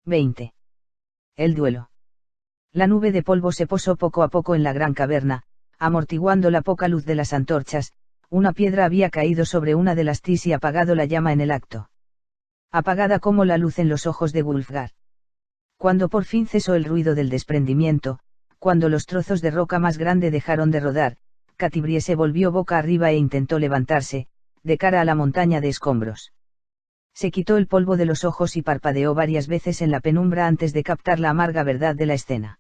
20. El duelo. La nube de polvo se posó poco a poco en la gran caverna, amortiguando la poca luz de las antorchas. Una piedra había caído sobre una de las tis y apagado la llama en el acto. Apagada como la luz en los ojos de Wulfgar. Cuando por fin cesó el ruido del desprendimiento, cuando los trozos de roca más grande dejaron de rodar, Catibrie se volvió boca arriba e intentó levantarse, de cara a la montaña de escombros. Se quitó el polvo de los ojos y parpadeó varias veces en la penumbra antes de captar la amarga verdad de la escena.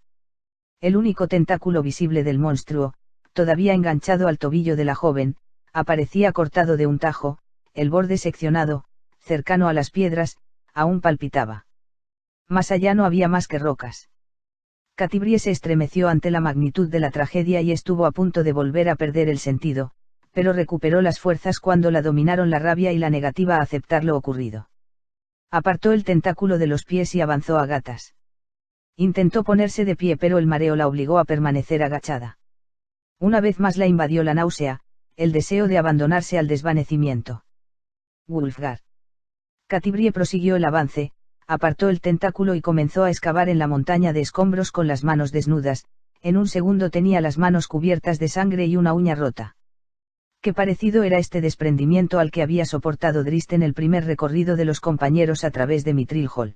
El único tentáculo visible del monstruo, todavía enganchado al tobillo de la joven, aparecía cortado de un tajo, el borde seccionado, cercano a las piedras, aún palpitaba. Más allá no había más que rocas. Catibrie se estremeció ante la magnitud de la tragedia y estuvo a punto de volver a perder el sentido, pero recuperó las fuerzas cuando la dominaron la rabia y la negativa a aceptar lo ocurrido. Apartó el tentáculo de los pies y avanzó a gatas. Intentó ponerse de pie pero el mareo la obligó a permanecer agachada. Una vez más la invadió la náusea, el deseo de abandonarse al desvanecimiento. Wulfgar. Catibrie prosiguió el avance, apartó el tentáculo y comenzó a excavar en la montaña de escombros con las manos desnudas. En un segundo tenía las manos cubiertas de sangre y una uña rota. Qué parecido era este desprendimiento al que había soportado Drizzt en el primer recorrido de los compañeros a través de Mithril Hall.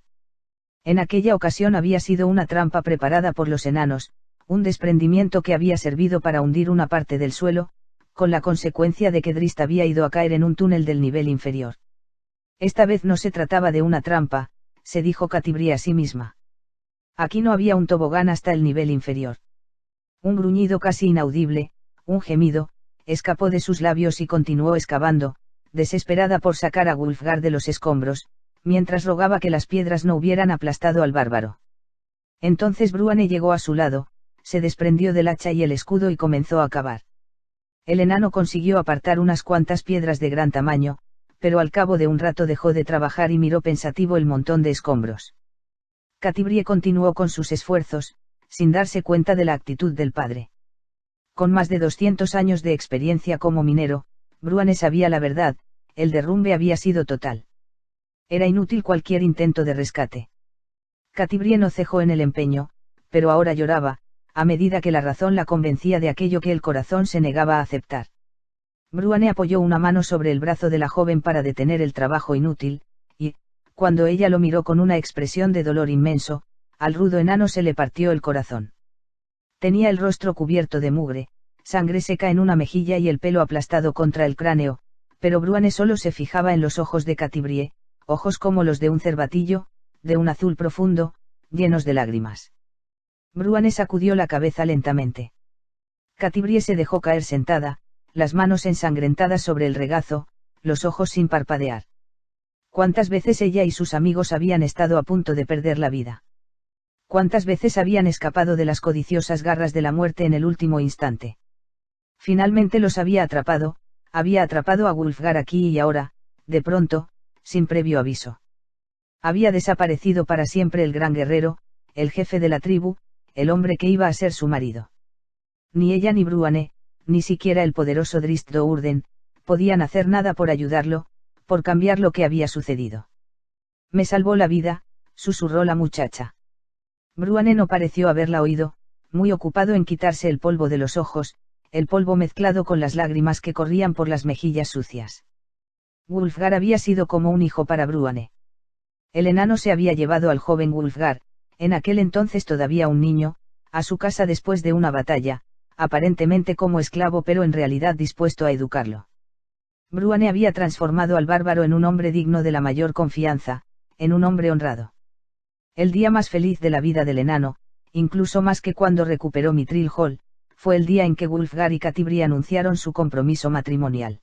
En aquella ocasión había sido una trampa preparada por los enanos, un desprendimiento que había servido para hundir una parte del suelo, con la consecuencia de que Drizzt había ido a caer en un túnel del nivel inferior. Esta vez no se trataba de una trampa, se dijo Catibrie a sí misma. Aquí no había un tobogán hasta el nivel inferior. Un gruñido casi inaudible, un gemido, escapó de sus labios y continuó excavando, desesperada por sacar a Wulfgar de los escombros, mientras rogaba que las piedras no hubieran aplastado al bárbaro. Entonces Bruane llegó a su lado, se desprendió del hacha y el escudo y comenzó a cavar. El enano consiguió apartar unas cuantas piedras de gran tamaño, pero al cabo de un rato dejó de trabajar y miró pensativo el montón de escombros. Catibrie continuó con sus esfuerzos, sin darse cuenta de la actitud del padre. Con más de 200 años de experiencia como minero, Bruane sabía la verdad, el derrumbe había sido total. Era inútil cualquier intento de rescate. Catibrie no cejó en el empeño, pero ahora lloraba, a medida que la razón la convencía de aquello que el corazón se negaba a aceptar. Bruane apoyó una mano sobre el brazo de la joven para detener el trabajo inútil, y, cuando ella lo miró con una expresión de dolor inmenso, al rudo enano se le partió el corazón. Tenía el rostro cubierto de mugre, sangre seca en una mejilla y el pelo aplastado contra el cráneo, pero Bruane solo se fijaba en los ojos de Catibrie, ojos como los de un cervatillo, de un azul profundo, llenos de lágrimas. Bruane sacudió la cabeza lentamente. Catibrie se dejó caer sentada, las manos ensangrentadas sobre el regazo, los ojos sin parpadear. ¿Cuántas veces ella y sus amigos habían estado a punto de perder la vida? ¿Cuántas veces habían escapado de las codiciosas garras de la muerte en el último instante? Finalmente los había atrapado a Wulfgar aquí y ahora, de pronto, sin previo aviso. Había desaparecido para siempre el gran guerrero, el jefe de la tribu, el hombre que iba a ser su marido. Ni ella ni Bruane, ni siquiera el poderoso Drizzt Do'Urden, podían hacer nada por ayudarlo, por cambiar lo que había sucedido. Me salvó la vida, susurró la muchacha. Bruane no pareció haberla oído, muy ocupado en quitarse el polvo de los ojos, el polvo mezclado con las lágrimas que corrían por las mejillas sucias. Wulfgar había sido como un hijo para Bruane. El enano se había llevado al joven Wulfgar, en aquel entonces todavía un niño, a su casa después de una batalla, aparentemente como esclavo pero en realidad dispuesto a educarlo. Bruane había transformado al bárbaro en un hombre digno de la mayor confianza, en un hombre honrado. El día más feliz de la vida del enano, incluso más que cuando recuperó Mithril Hall, fue el día en que Wulfgar y Catibrie anunciaron su compromiso matrimonial.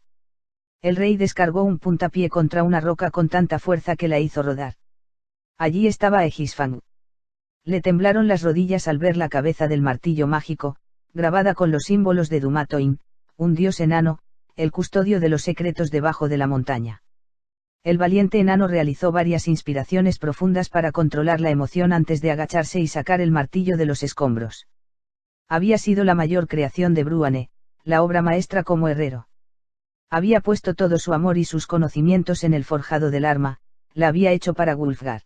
El rey descargó un puntapié contra una roca con tanta fuerza que la hizo rodar. Allí estaba Egisfang. Le temblaron las rodillas al ver la cabeza del martillo mágico, grabada con los símbolos de Dumatoin, un dios enano, el custodio de los secretos debajo de la montaña. El valiente enano realizó varias inspiraciones profundas para controlar la emoción antes de agacharse y sacar el martillo de los escombros. Había sido la mayor creación de Bruane, la obra maestra como herrero. Había puesto todo su amor y sus conocimientos en el forjado del arma, la había hecho para Wulfgar.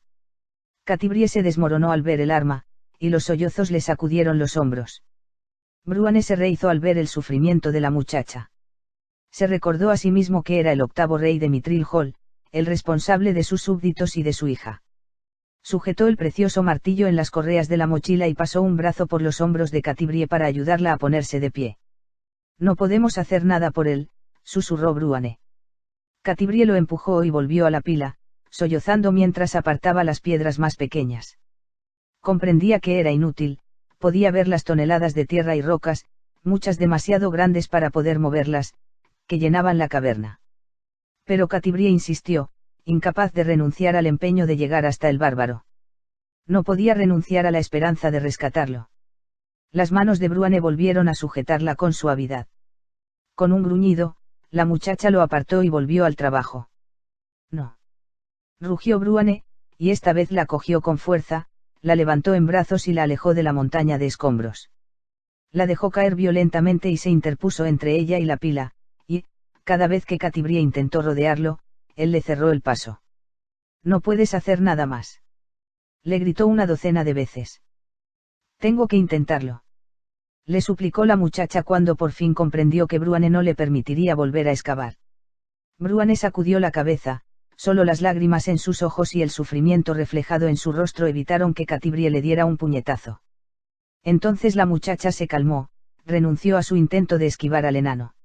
Catibrie se desmoronó al ver el arma, y los sollozos le sacudieron los hombros. Bruane se rehizó al ver el sufrimiento de la muchacha. Se recordó a sí mismo que era el octavo rey de Mithril Hall, el responsable de sus súbditos y de su hija. Sujetó el precioso martillo en las correas de la mochila y pasó un brazo por los hombros de Catibrie para ayudarla a ponerse de pie. No podemos hacer nada por él, susurró Bruane. Catibrie lo empujó y volvió a la pila, sollozando mientras apartaba las piedras más pequeñas. Comprendía que era inútil, podía ver las toneladas de tierra y rocas, muchas demasiado grandes para poder moverlas, que llenaban la caverna. Pero Catibrie insistió, incapaz de renunciar al empeño de llegar hasta el bárbaro. No podía renunciar a la esperanza de rescatarlo. Las manos de Bruane volvieron a sujetarla con suavidad. Con un gruñido, la muchacha lo apartó y volvió al trabajo. No. Rugió Bruane, y esta vez la cogió con fuerza, la levantó en brazos y la alejó de la montaña de escombros. La dejó caer violentamente y se interpuso entre ella y la pila, y, cada vez que Catibrie intentó rodearlo, él le cerró el paso. No puedes hacer nada más. Le gritó una docena de veces. Tengo que intentarlo. Le suplicó la muchacha cuando por fin comprendió que Bruane no le permitiría volver a excavar. Bruane sacudió la cabeza, solo las lágrimas en sus ojos y el sufrimiento reflejado en su rostro evitaron que Catibrie le diera un puñetazo. Entonces la muchacha se calmó, renunció a su intento de esquivar al enano.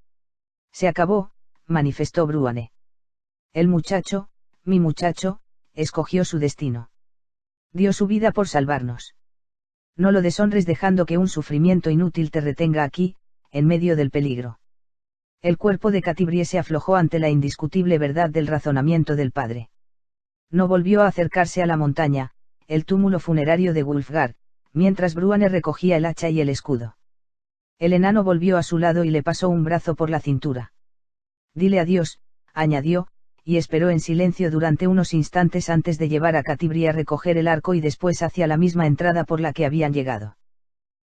Se acabó, manifestó Bruane. El muchacho, mi muchacho, escogió su destino. Dio su vida por salvarnos. No lo deshonres dejando que un sufrimiento inútil te retenga aquí, en medio del peligro. El cuerpo de Catibrie se aflojó ante la indiscutible verdad del razonamiento del padre. No volvió a acercarse a la montaña, el túmulo funerario de Wulfgar, mientras Bruane recogía el hacha y el escudo. El enano volvió a su lado y le pasó un brazo por la cintura. Dile adiós, añadió, y esperó en silencio durante unos instantes antes de llevar a Catibrie a recoger el arco y después hacia la misma entrada por la que habían llegado.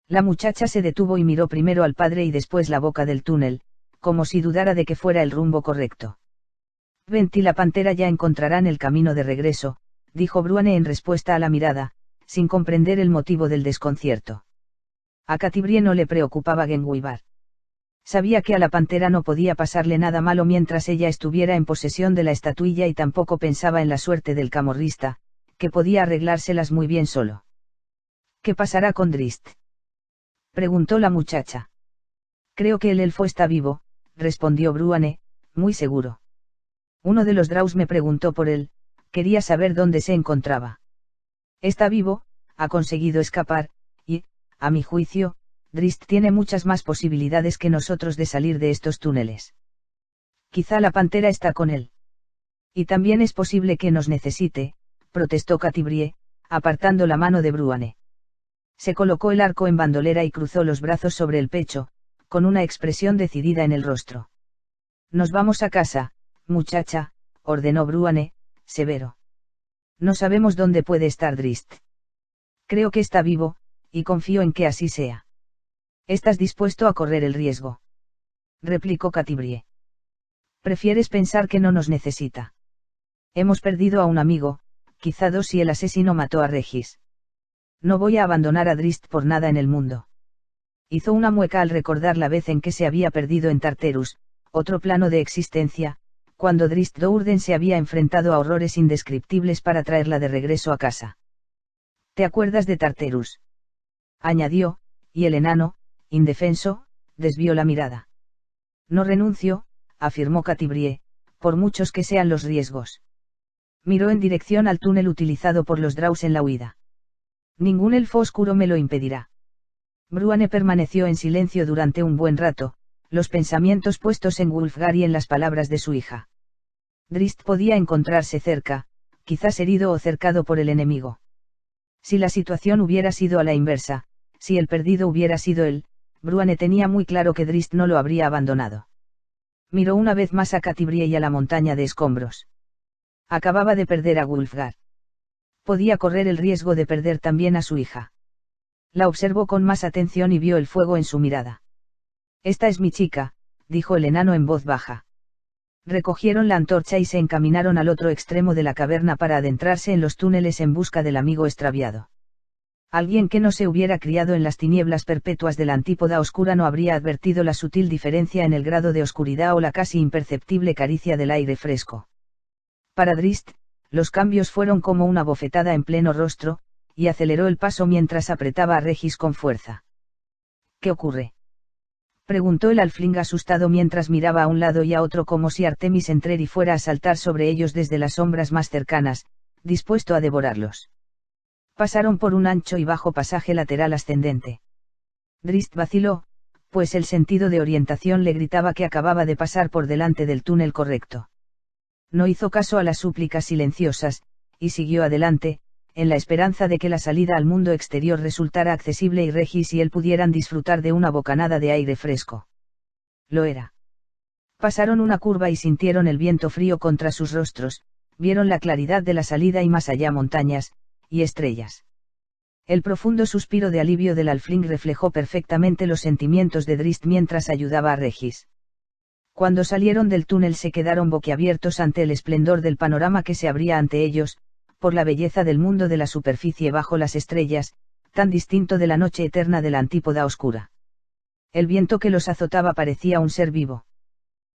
La muchacha se detuvo y miró primero al padre y después la boca del túnel, como si dudara de que fuera el rumbo correcto. Bent y la pantera ya encontrarán el camino de regreso, dijo Bruane en respuesta a la mirada, sin comprender el motivo del desconcierto. A Catibrie no le preocupaba Genguibar. Sabía que a la pantera no podía pasarle nada malo mientras ella estuviera en posesión de la estatuilla y tampoco pensaba en la suerte del camorrista, que podía arreglárselas muy bien solo. ¿Qué pasará con Drist?, preguntó la muchacha. Creo que el elfo está vivo, respondió Bruane, muy seguro. Uno de los Draus me preguntó por él, quería saber dónde se encontraba. Está vivo, ha conseguido escapar, y, a mi juicio, Drist tiene muchas más posibilidades que nosotros de salir de estos túneles. Quizá la pantera está con él. Y también es posible que nos necesite, protestó Catibrie, apartando la mano de Bruane. Se colocó el arco en bandolera y cruzó los brazos sobre el pecho, con una expresión decidida en el rostro. Nos vamos a casa, muchacha, ordenó Bruane, severo. No sabemos dónde puede estar Drist. Creo que está vivo, y confío en que así sea. ¿Estás dispuesto a correr el riesgo?, replicó Catibrie. ¿Prefieres pensar que no nos necesita? Hemos perdido a un amigo, quizá dos si el asesino mató a Regis. No voy a abandonar a Drist por nada en el mundo. Hizo una mueca al recordar la vez en que se había perdido en Tartarus, otro plano de existencia, cuando Drist Dourden se había enfrentado a horrores indescriptibles para traerla de regreso a casa. ¿Te acuerdas de Tartarus?, añadió, y el enano, indefenso, desvió la mirada. No renuncio, afirmó Catibrie, por muchos que sean los riesgos. Miró en dirección al túnel utilizado por los Draus en la huida. Ningún elfo oscuro me lo impedirá. Bruane permaneció en silencio durante un buen rato, los pensamientos puestos en Wulfgar y en las palabras de su hija. Drist podía encontrarse cerca, quizás herido o cercado por el enemigo. Si la situación hubiera sido a la inversa, si el perdido hubiera sido él, Bruane tenía muy claro que Drist no lo habría abandonado. Miró una vez más a Catibrie y a la montaña de escombros. Acababa de perder a Wulfgar. Podía correr el riesgo de perder también a su hija. La observó con más atención y vio el fuego en su mirada. Esta es mi chica, dijo el enano en voz baja. Recogieron la antorcha y se encaminaron al otro extremo de la caverna para adentrarse en los túneles en busca del amigo extraviado. Alguien que no se hubiera criado en las tinieblas perpetuas de la antípoda oscura no habría advertido la sutil diferencia en el grado de oscuridad o la casi imperceptible caricia del aire fresco. Para Drizzt, los cambios fueron como una bofetada en pleno rostro, y aceleró el paso mientras apretaba a Regis con fuerza. ¿Qué ocurre?, preguntó el halfling asustado mientras miraba a un lado y a otro como si Artemis Entreri fuera a saltar sobre ellos desde las sombras más cercanas, dispuesto a devorarlos. Pasaron por un ancho y bajo pasaje lateral ascendente. Drizzt vaciló, pues el sentido de orientación le gritaba que acababa de pasar por delante del túnel correcto. No hizo caso a las súplicas silenciosas, y siguió adelante, en la esperanza de que la salida al mundo exterior resultara accesible y Regis y él pudieran disfrutar de una bocanada de aire fresco. Lo era. Pasaron una curva y sintieron el viento frío contra sus rostros, vieron la claridad de la salida y más allá montañas, y estrellas. El profundo suspiro de alivio del halfling reflejó perfectamente los sentimientos de Drizzt mientras ayudaba a Regis. Cuando salieron del túnel se quedaron boquiabiertos ante el esplendor del panorama que se abría ante ellos, por la belleza del mundo de la superficie bajo las estrellas, tan distinto de la noche eterna de la antípoda oscura. El viento que los azotaba parecía un ser vivo.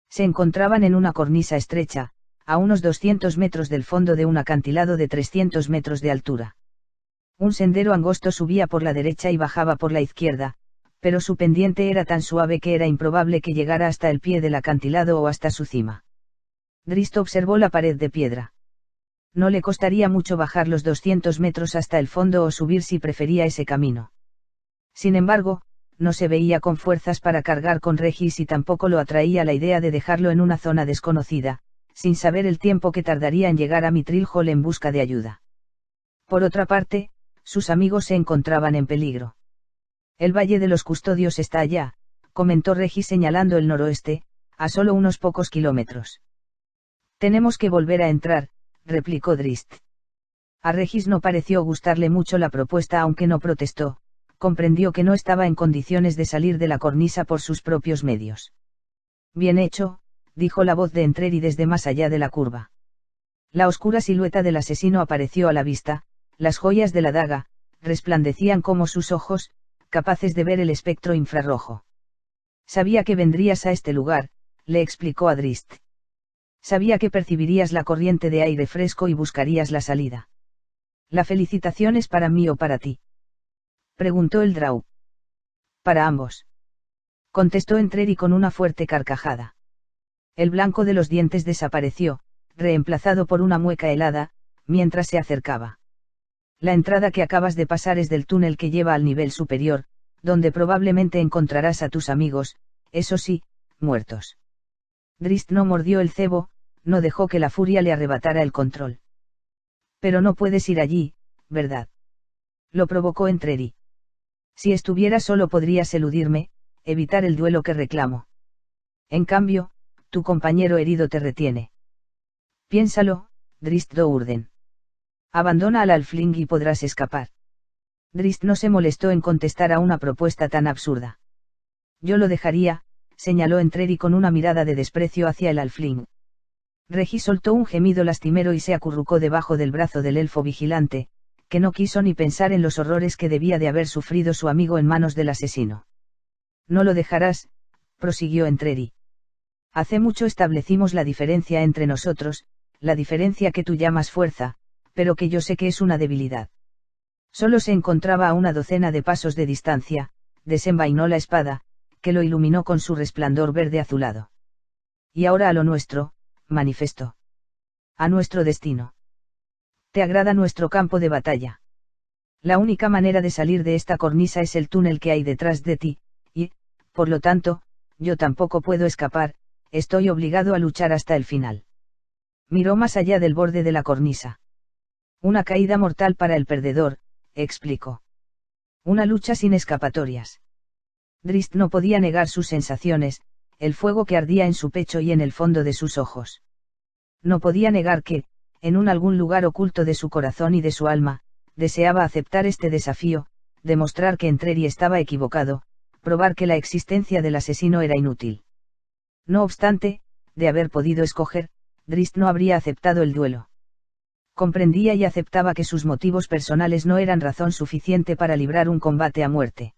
Se encontraban en una cornisa estrecha, a unos 200 metros del fondo de un acantilado de 300 metros de altura. Un sendero angosto subía por la derecha y bajaba por la izquierda, pero su pendiente era tan suave que era improbable que llegara hasta el pie del acantilado o hasta su cima. Drizzt observó la pared de piedra. No le costaría mucho bajar los 200 metros hasta el fondo o subir si prefería ese camino. Sin embargo, no se veía con fuerzas para cargar con Regis y tampoco lo atraía la idea de dejarlo en una zona desconocida, sin saber el tiempo que tardaría en llegar a Mithril Hall en busca de ayuda. Por otra parte, sus amigos se encontraban en peligro. El Valle de los Custodios está allá, comentó Regis señalando el noroeste, a solo unos pocos kilómetros. Tenemos que volver a entrar, replicó Drizzt. A Regis no pareció gustarle mucho la propuesta aunque no protestó, comprendió que no estaba en condiciones de salir de la cornisa por sus propios medios. Bien hecho, dijo la voz de Entreri desde más allá de la curva. La oscura silueta del asesino apareció a la vista, las joyas de la daga, resplandecían como sus ojos, capaces de ver el espectro infrarrojo. Sabía que vendrías a este lugar, le explicó a Drizzt. Sabía que percibirías la corriente de aire fresco y buscarías la salida. ¿La felicitación es para mí o para ti?, preguntó el Drow. Para ambos, contestó Entreri con una fuerte carcajada. El blanco de los dientes desapareció, reemplazado por una mueca helada, mientras se acercaba. La entrada que acabas de pasar es del túnel que lleva al nivel superior, donde probablemente encontrarás a tus amigos, eso sí, muertos. Drizzt no mordió el cebo, no dejó que la furia le arrebatara el control. Pero no puedes ir allí, ¿verdad?, lo provocó Entreri. Si estuviera solo podrías eludirme, evitar el duelo que reclamo. En cambio, tu compañero herido te retiene. Piénsalo, Drizzt Do'Urden. Abandona al halfling y podrás escapar. Drizzt no se molestó en contestar a una propuesta tan absurda. Yo lo dejaría, señaló Entreri con una mirada de desprecio hacia el halfling. Regis soltó un gemido lastimero y se acurrucó debajo del brazo del elfo vigilante, que no quiso ni pensar en los horrores que debía de haber sufrido su amigo en manos del asesino. No lo dejarás, prosiguió Entreri. Hace mucho establecimos la diferencia entre nosotros, la diferencia que tú llamas fuerza, pero que yo sé que es una debilidad. Solo se encontraba a una docena de pasos de distancia, desenvainó la espada, que lo iluminó con su resplandor verde azulado. Y ahora a lo nuestro, manifestó. A nuestro destino. ¿Te agrada nuestro campo de batalla? La única manera de salir de esta cornisa es el túnel que hay detrás de ti, y, por lo tanto, yo tampoco puedo escapar, estoy obligado a luchar hasta el final. Miró más allá del borde de la cornisa. Una caída mortal para el perdedor, explicó. Una lucha sin escapatorias. Drizzt no podía negar sus sensaciones, el fuego que ardía en su pecho y en el fondo de sus ojos. No podía negar que, en algún lugar oculto de su corazón y de su alma, deseaba aceptar este desafío, demostrar que Entreri estaba equivocado, probar que la existencia del asesino era inútil. No obstante, de haber podido escoger, Drizzt no habría aceptado el duelo. Comprendía y aceptaba que sus motivos personales no eran razón suficiente para librar un combate a muerte.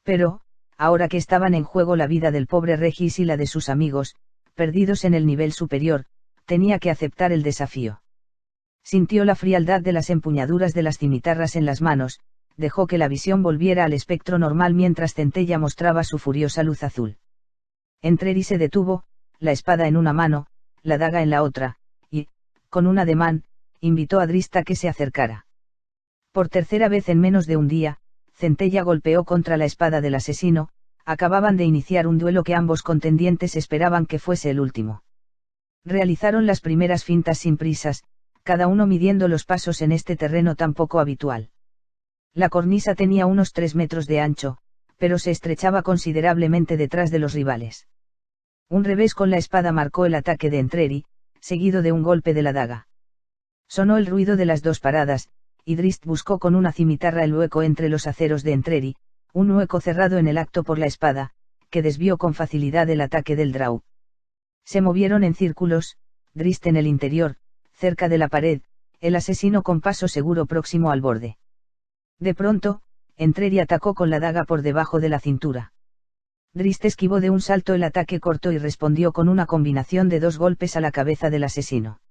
Pero, ahora que estaban en juego la vida del pobre Regis y la de sus amigos, perdidos en el nivel superior, tenía que aceptar el desafío. Sintió la frialdad de las empuñaduras de las cimitarras en las manos, dejó que la visión volviera al espectro normal mientras Centella mostraba su furiosa luz azul. Entreri se detuvo, la espada en una mano, la daga en la otra, y, con un ademán, invitó a Drizzt a que se acercara. Por tercera vez en menos de un día, Centella golpeó contra la espada del asesino. Acababan de iniciar un duelo que ambos contendientes esperaban que fuese el último. Realizaron las primeras fintas sin prisas, cada uno midiendo los pasos en este terreno tan poco habitual. La cornisa tenía unos 3 metros de ancho, pero se estrechaba considerablemente detrás de los rivales. Un revés con la espada marcó el ataque de Entreri, seguido de un golpe de la daga. Sonó el ruido de las dos paradas, y Drizzt buscó con una cimitarra el hueco entre los aceros de Entreri, un hueco cerrado en el acto por la espada, que desvió con facilidad el ataque del Drow. Se movieron en círculos, Drizzt en el interior, cerca de la pared, el asesino con paso seguro próximo al borde. De pronto, Entreri atacó con la daga por debajo de la cintura. Drizzt esquivó de un salto el ataque corto y respondió con una combinación de 2 golpes a la cabeza del asesino.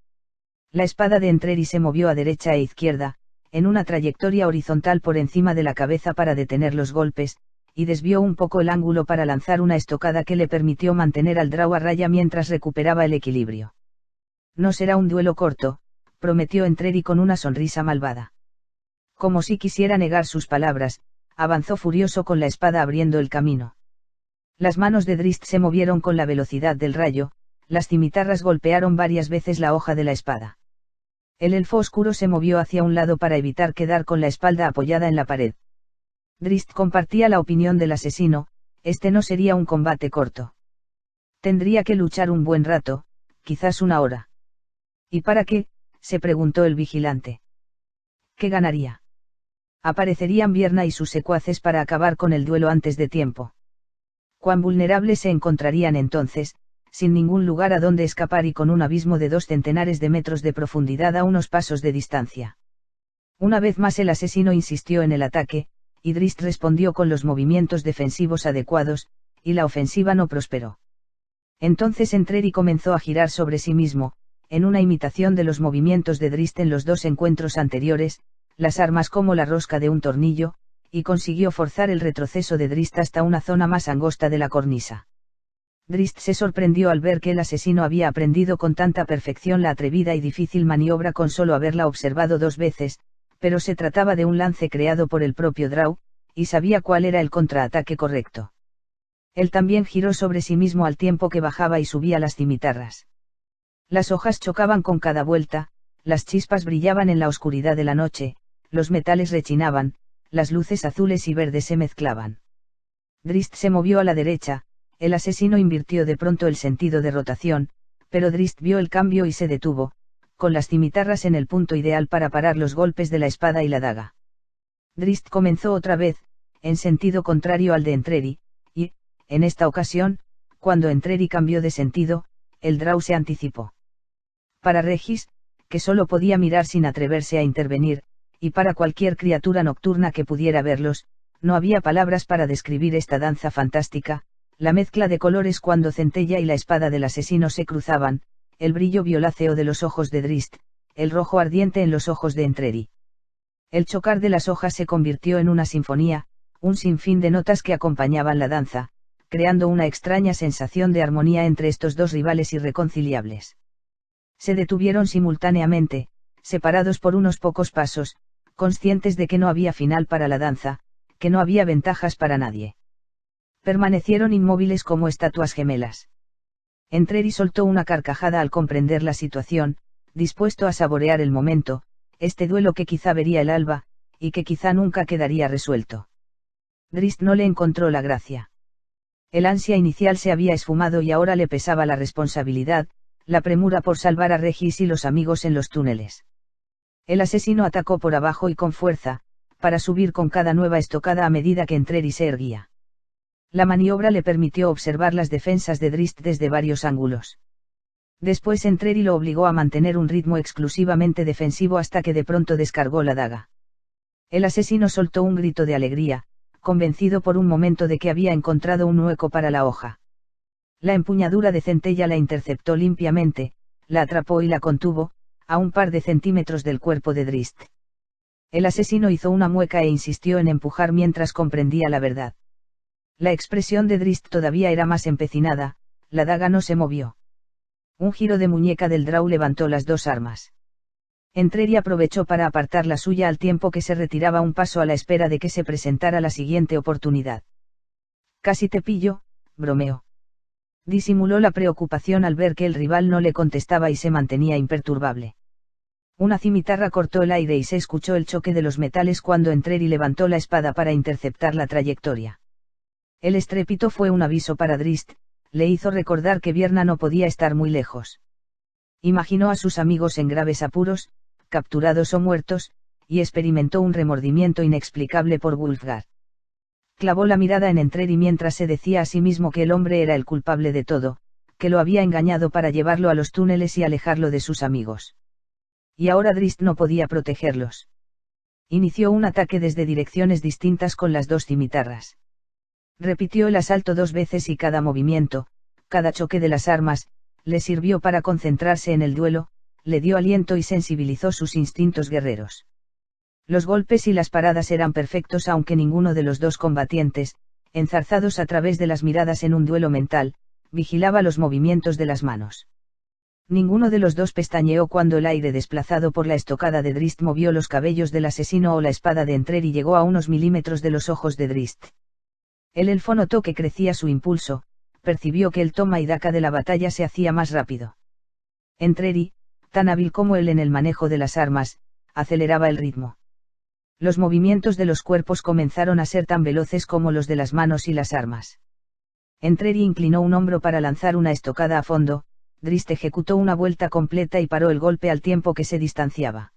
La espada de Entreri se movió a derecha e izquierda, en una trayectoria horizontal por encima de la cabeza para detener los golpes, y desvió un poco el ángulo para lanzar una estocada que le permitió mantener al Drow a raya mientras recuperaba el equilibrio. No será un duelo corto, prometió Entreri con una sonrisa malvada. Como si quisiera negar sus palabras, avanzó furioso con la espada abriendo el camino. Las manos de Drizzt se movieron con la velocidad del rayo, las cimitarras golpearon varias veces la hoja de la espada. El elfo oscuro se movió hacia un lado para evitar quedar con la espalda apoyada en la pared. Drizzt compartía la opinión del asesino, este no sería un combate corto. Tendría que luchar un buen rato, quizás una hora. ¿Y para qué?, se preguntó el vigilante. ¿Qué ganaría? Aparecerían Vierna y sus secuaces para acabar con el duelo antes de tiempo. Cuán vulnerables se encontrarían entonces, sin ningún lugar a donde escapar y con un abismo de 2 centenares de metros de profundidad a unos pasos de distancia. Una vez más el asesino insistió en el ataque, y Drizzt respondió con los movimientos defensivos adecuados, y la ofensiva no prosperó. Entonces Entreri comenzó a girar sobre sí mismo, en una imitación de los movimientos de Drizzt en los 2 encuentros anteriores, las armas como la rosca de un tornillo, y consiguió forzar el retroceso de Drizzt hasta una zona más angosta de la cornisa. Drizzt se sorprendió al ver que el asesino había aprendido con tanta perfección la atrevida y difícil maniobra con solo haberla observado 2 veces, pero se trataba de un lance creado por el propio Drow, y sabía cuál era el contraataque correcto. Él también giró sobre sí mismo al tiempo que bajaba y subía las cimitarras. Las hojas chocaban con cada vuelta, las chispas brillaban en la oscuridad de la noche, los metales rechinaban, las luces azules y verdes se mezclaban. Drizzt se movió a la derecha. El asesino invirtió de pronto el sentido de rotación, pero Drizzt vio el cambio y se detuvo, con las cimitarras en el punto ideal para parar los golpes de la espada y la daga. Drizzt comenzó otra vez, en sentido contrario al de Entreri, y, en esta ocasión, cuando Entreri cambió de sentido, el Drow se anticipó. Para Regis, que solo podía mirar sin atreverse a intervenir, y para cualquier criatura nocturna que pudiera verlos, no había palabras para describir esta danza fantástica. La mezcla de colores cuando Centella y la espada del asesino se cruzaban, el brillo violáceo de los ojos de Drizzt, el rojo ardiente en los ojos de Entreri. El chocar de las hojas se convirtió en una sinfonía, un sinfín de notas que acompañaban la danza, creando una extraña sensación de armonía entre estos 2 rivales irreconciliables. Se detuvieron simultáneamente, separados por unos pocos pasos, conscientes de que no había final para la danza, que no había ventajas para nadie. Permanecieron inmóviles como estatuas gemelas. Entreri soltó una carcajada al comprender la situación, dispuesto a saborear el momento, este duelo que quizá vería el alba, y que quizá nunca quedaría resuelto. Drizzt no le encontró la gracia. El ansia inicial se había esfumado y ahora le pesaba la responsabilidad, la premura por salvar a Regis y los amigos en los túneles. El asesino atacó por abajo y con fuerza, para subir con cada nueva estocada a medida que Entreri se erguía. La maniobra le permitió observar las defensas de Drizzt desde varios ángulos. Después Entreri lo obligó a mantener un ritmo exclusivamente defensivo hasta que de pronto descargó la daga. El asesino soltó un grito de alegría, convencido por un momento de que había encontrado un hueco para la hoja. La empuñadura de Centella la interceptó limpiamente, la atrapó y la contuvo, a un par de centímetros del cuerpo de Drist. El asesino hizo una mueca e insistió en empujar mientras comprendía la verdad. La expresión de Drist todavía era más empecinada, la daga no se movió. Un giro de muñeca del Drow levantó las dos armas. Entreri aprovechó para apartar la suya al tiempo que se retiraba un paso a la espera de que se presentara la siguiente oportunidad. Casi te pillo, bromeó. Disimuló la preocupación al ver que el rival no le contestaba y se mantenía imperturbable. Una cimitarra cortó el aire y se escuchó el choque de los metales cuando Entreri levantó la espada para interceptar la trayectoria. El estrépito fue un aviso para Drist, le hizo recordar que Vierna no podía estar muy lejos. Imaginó a sus amigos en graves apuros, capturados o muertos, y experimentó un remordimiento inexplicable por Wulfgar. Clavó la mirada en Entreri mientras se decía a sí mismo que el hombre era el culpable de todo, que lo había engañado para llevarlo a los túneles y alejarlo de sus amigos. Y ahora Drist no podía protegerlos. Inició un ataque desde direcciones distintas con las dos cimitarras. Repitió el asalto 2 veces y cada movimiento, cada choque de las armas, le sirvió para concentrarse en el duelo, le dio aliento y sensibilizó sus instintos guerreros. Los golpes y las paradas eran perfectos aunque ninguno de los dos combatientes, enzarzados a través de las miradas en un duelo mental, vigilaba los movimientos de las manos. Ninguno de los dos pestañeó cuando el aire desplazado por la estocada de Drist movió los cabellos del asesino o la espada de Entreri llegó a unos milímetros de los ojos de Drist. El elfo notó que crecía su impulso, percibió que el toma y daca de la batalla se hacía más rápido. Entreri, tan hábil como él en el manejo de las armas, aceleraba el ritmo. Los movimientos de los cuerpos comenzaron a ser tan veloces como los de las manos y las armas. Entreri inclinó un hombro para lanzar una estocada a fondo, Drist ejecutó una vuelta completa y paró el golpe al tiempo que se distanciaba.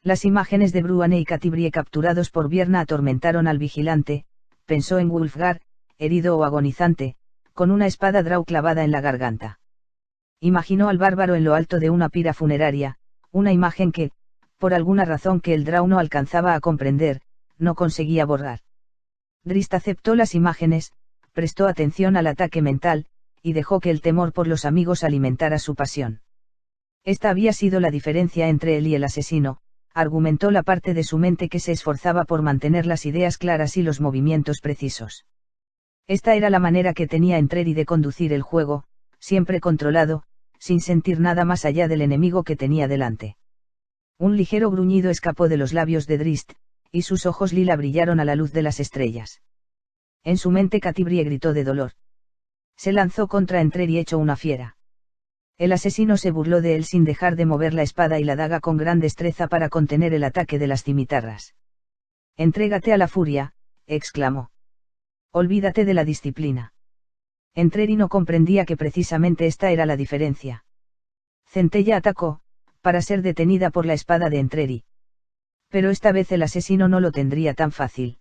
Las imágenes de Bruane y Catibrie capturados por Vierna atormentaron al vigilante, pensó en Wulfgar, herido o agonizante, con una espada Drow clavada en la garganta. Imaginó al bárbaro en lo alto de una pira funeraria, una imagen que, por alguna razón que el Drow no alcanzaba a comprender, no conseguía borrar. Drist aceptó las imágenes, prestó atención al ataque mental, y dejó que el temor por los amigos alimentara su pasión. Esta había sido la diferencia entre él y el asesino, argumentó la parte de su mente que se esforzaba por mantener las ideas claras y los movimientos precisos. Esta era la manera que tenía Entreri de conducir el juego, siempre controlado, sin sentir nada más allá del enemigo que tenía delante. Un ligero gruñido escapó de los labios de Drist, y sus ojos lila brillaron a la luz de las estrellas. En su mente Catibrie gritó de dolor. Se lanzó contra Entreri hecho una fiera. El asesino se burló de él sin dejar de mover la espada y la daga con gran destreza para contener el ataque de las cimitarras. «Entrégate a la furia», exclamó. «Olvídate de la disciplina». Entreri no comprendía que precisamente esta era la diferencia. Centella atacó, para ser detenida por la espada de Entreri. Pero esta vez el asesino no lo tendría tan fácil.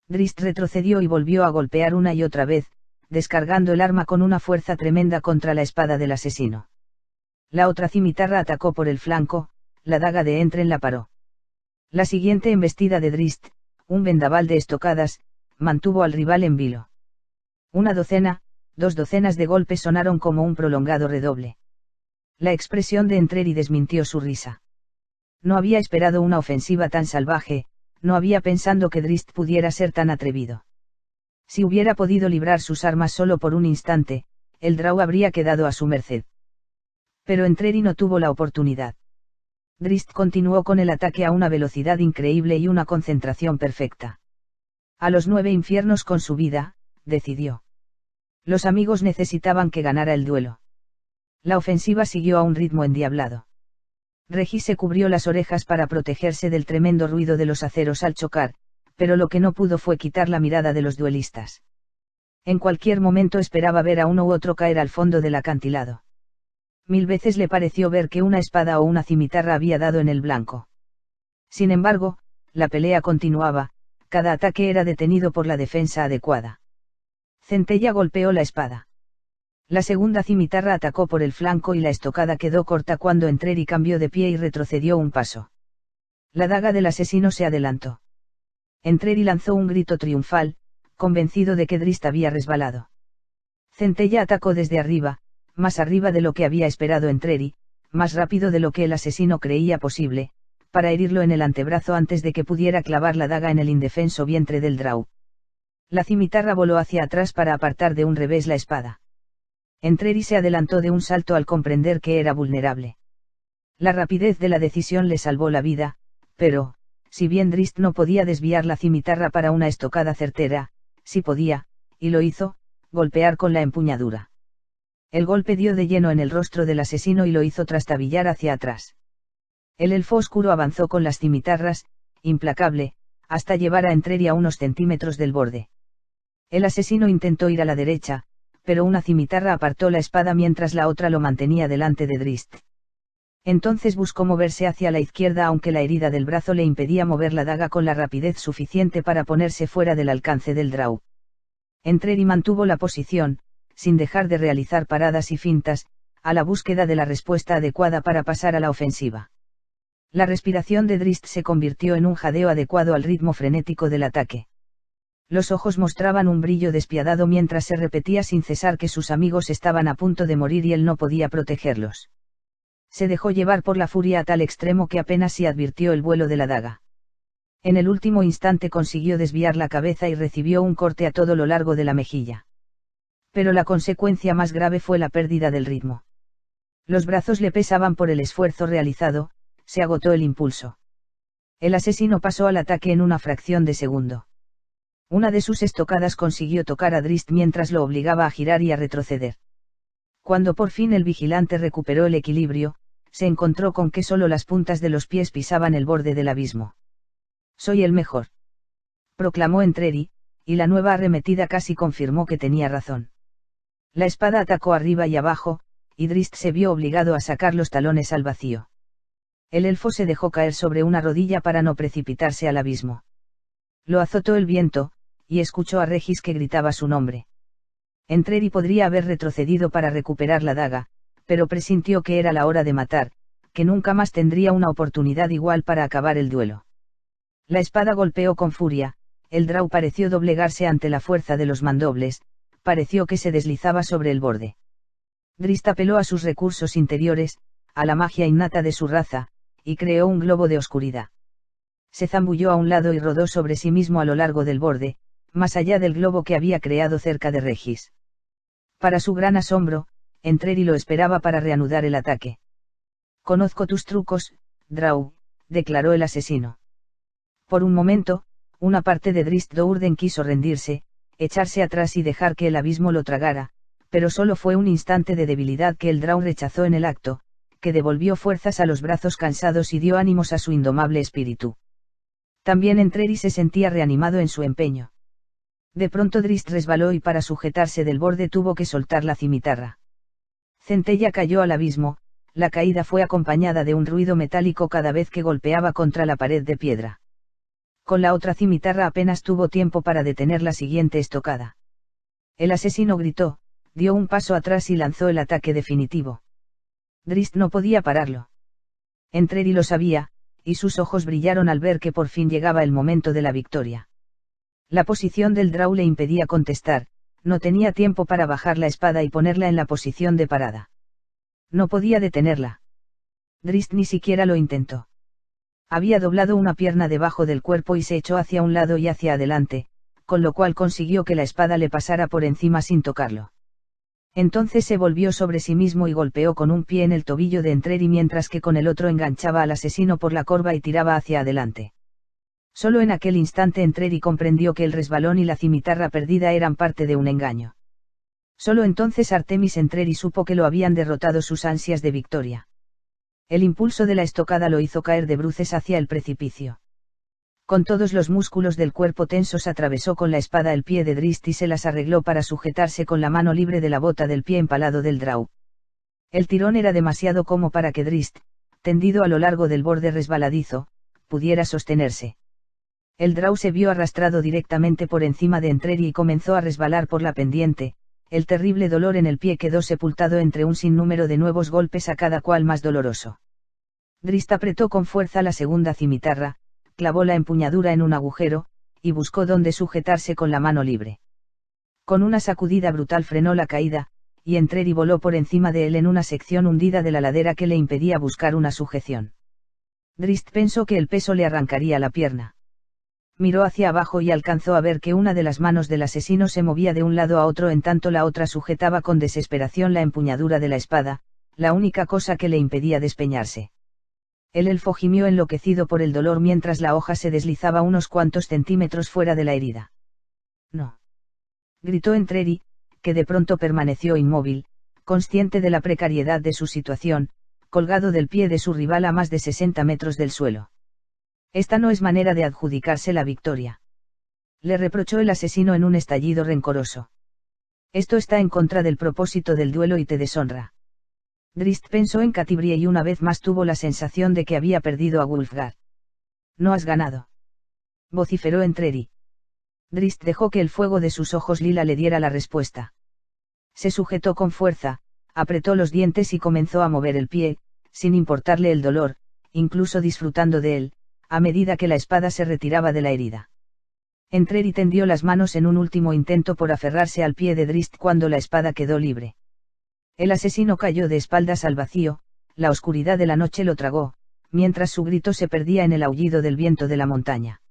Drist retrocedió y volvió a golpear una y otra vez, descargando el arma con una fuerza tremenda contra la espada del asesino. La otra cimitarra atacó por el flanco, la daga de Entren la paró. La siguiente embestida de Drist, un vendaval de estocadas, mantuvo al rival en vilo. Una docena, 2 docenas de golpes sonaron como un prolongado redoble. La expresión de Entreri desmintió su risa. No había esperado una ofensiva tan salvaje, no había pensado que Drist pudiera ser tan atrevido. Si hubiera podido librar sus armas solo por un instante, el Drow habría quedado a su merced. Pero Entreri no tuvo la oportunidad. Drist continuó con el ataque a una velocidad increíble y una concentración perfecta. A los 9 infiernos con su vida, decidió. Los amigos necesitaban que ganara el duelo. La ofensiva siguió a un ritmo endiablado. Regis se cubrió las orejas para protegerse del tremendo ruido de los aceros al chocar, pero lo que no pudo fue quitar la mirada de los duelistas. En cualquier momento esperaba ver a uno u otro caer al fondo del acantilado. 1000 veces le pareció ver que una espada o una cimitarra había dado en el blanco. Sin embargo, la pelea continuaba, cada ataque era detenido por la defensa adecuada. Centella golpeó la espada. La segunda cimitarra atacó por el flanco y la estocada quedó corta cuando Entreri cambió de pie y retrocedió un paso. La daga del asesino se adelantó. Entreri lanzó un grito triunfal, convencido de que Drizzt había resbalado. Centella atacó desde arriba, más arriba de lo que había esperado Entreri, más rápido de lo que el asesino creía posible, para herirlo en el antebrazo antes de que pudiera clavar la daga en el indefenso vientre del Drow. La cimitarra voló hacia atrás para apartar de un revés la espada. Entreri se adelantó de un salto al comprender que era vulnerable. La rapidez de la decisión le salvó la vida, pero, si bien Drizzt no podía desviar la cimitarra para una estocada certera, sí podía, y lo hizo, golpear con la empuñadura. El golpe dio de lleno en el rostro del asesino y lo hizo trastabillar hacia atrás. El elfo oscuro avanzó con las cimitarras, implacable, hasta llevar a Entreri a unos centímetros del borde. El asesino intentó ir a la derecha, pero una cimitarra apartó la espada mientras la otra lo mantenía delante de Drizzt. Entonces buscó moverse hacia la izquierda aunque la herida del brazo le impedía mover la daga con la rapidez suficiente para ponerse fuera del alcance del Drow. Entreri mantuvo la posición, sin dejar de realizar paradas y fintas, a la búsqueda de la respuesta adecuada para pasar a la ofensiva. La respiración de Drizzt se convirtió en un jadeo adecuado al ritmo frenético del ataque. Los ojos mostraban un brillo despiadado mientras se repetía sin cesar que sus amigos estaban a punto de morir y él no podía protegerlos. Se dejó llevar por la furia a tal extremo que apenas si advirtió el vuelo de la daga. En el último instante consiguió desviar la cabeza y recibió un corte a todo lo largo de la mejilla. Pero la consecuencia más grave fue la pérdida del ritmo. Los brazos le pesaban por el esfuerzo realizado, se agotó el impulso. El asesino pasó al ataque en una fracción de segundo. Una de sus estocadas consiguió tocar a Drizzt mientras lo obligaba a girar y a retroceder. Cuando por fin el vigilante recuperó el equilibrio, se encontró con que solo las puntas de los pies pisaban el borde del abismo. «Soy el mejor», proclamó Entreri, y la nueva arremetida casi confirmó que tenía razón. La espada atacó arriba y abajo, y Drizzt se vio obligado a sacar los talones al vacío. El elfo se dejó caer sobre una rodilla para no precipitarse al abismo. Lo azotó el viento, y escuchó a Regis que gritaba su nombre. Entreri podría haber retrocedido para recuperar la daga, pero presintió que era la hora de matar, que nunca más tendría una oportunidad igual para acabar el duelo. La espada golpeó con furia, el Drow pareció doblegarse ante la fuerza de los mandobles, pareció que se deslizaba sobre el borde. Drizzt apeló a sus recursos interiores, a la magia innata de su raza, y creó un globo de oscuridad. Se zambulló a un lado y rodó sobre sí mismo a lo largo del borde, más allá del globo que había creado cerca de Regis. Para su gran asombro, Entreri lo esperaba para reanudar el ataque. «Conozco tus trucos, Drow», declaró el asesino. Por un momento, una parte de Drizzt Do'Urden quiso rendirse, echarse atrás y dejar que el abismo lo tragara, pero solo fue un instante de debilidad que el Drow rechazó en el acto, que devolvió fuerzas a los brazos cansados y dio ánimos a su indomable espíritu. También Entreri se sentía reanimado en su empeño. De pronto Drizzt resbaló y para sujetarse del borde tuvo que soltar la cimitarra. Centella cayó al abismo, la caída fue acompañada de un ruido metálico cada vez que golpeaba contra la pared de piedra. Con la otra cimitarra apenas tuvo tiempo para detener la siguiente estocada. El asesino gritó, dio un paso atrás y lanzó el ataque definitivo. Drizzt no podía pararlo. Entreri lo sabía, y sus ojos brillaron al ver que por fin llegaba el momento de la victoria. La posición del Drow le impedía contestar, no tenía tiempo para bajar la espada y ponerla en la posición de parada. No podía detenerla. Drizzt ni siquiera lo intentó. Había doblado una pierna debajo del cuerpo y se echó hacia un lado y hacia adelante, con lo cual consiguió que la espada le pasara por encima sin tocarlo. Entonces se volvió sobre sí mismo y golpeó con un pie en el tobillo de Entreri mientras que con el otro enganchaba al asesino por la corva y tiraba hacia adelante. Solo en aquel instante Entreri comprendió que el resbalón y la cimitarra perdida eran parte de un engaño. Solo entonces Artemis Entreri supo que lo habían derrotado sus ansias de victoria. El impulso de la estocada lo hizo caer de bruces hacia el precipicio. Con todos los músculos del cuerpo tensos atravesó con la espada el pie de Drizzt y se las arregló para sujetarse con la mano libre de la bota del pie empalado del Drow. El tirón era demasiado como para que Drizzt, tendido a lo largo del borde resbaladizo, pudiera sostenerse. El Drow se vio arrastrado directamente por encima de Entreri y comenzó a resbalar por la pendiente, el terrible dolor en el pie quedó sepultado entre un sinnúmero de nuevos golpes a cada cual más doloroso. Drist apretó con fuerza la segunda cimitarra, clavó la empuñadura en un agujero, y buscó dónde sujetarse con la mano libre. Con una sacudida brutal frenó la caída, y Entreri voló por encima de él en una sección hundida de la ladera que le impedía buscar una sujeción. Drist pensó que el peso le arrancaría la pierna. Miró hacia abajo y alcanzó a ver que una de las manos del asesino se movía de un lado a otro en tanto la otra sujetaba con desesperación la empuñadura de la espada, la única cosa que le impedía despeñarse. El elfo gimió enloquecido por el dolor mientras la hoja se deslizaba unos cuantos centímetros fuera de la herida. «No», gritó Entreri, que de pronto permaneció inmóvil, consciente de la precariedad de su situación, colgado del pie de su rival a más de 60 metros del suelo. «Esta no es manera de adjudicarse la victoria», le reprochó el asesino en un estallido rencoroso. «Esto está en contra del propósito del duelo y te deshonra». Drist pensó en Catibrie y una vez más tuvo la sensación de que había perdido a Wulfgar. «No has ganado», vociferó Entreri. Drist dejó que el fuego de sus ojos lila le diera la respuesta. Se sujetó con fuerza, apretó los dientes y comenzó a mover el pie, sin importarle el dolor, incluso disfrutando de él, a medida que la espada se retiraba de la herida. Entreri tendió las manos en un último intento por aferrarse al pie de Drist cuando la espada quedó libre. El asesino cayó de espaldas al vacío, la oscuridad de la noche lo tragó, mientras su grito se perdía en el aullido del viento de la montaña.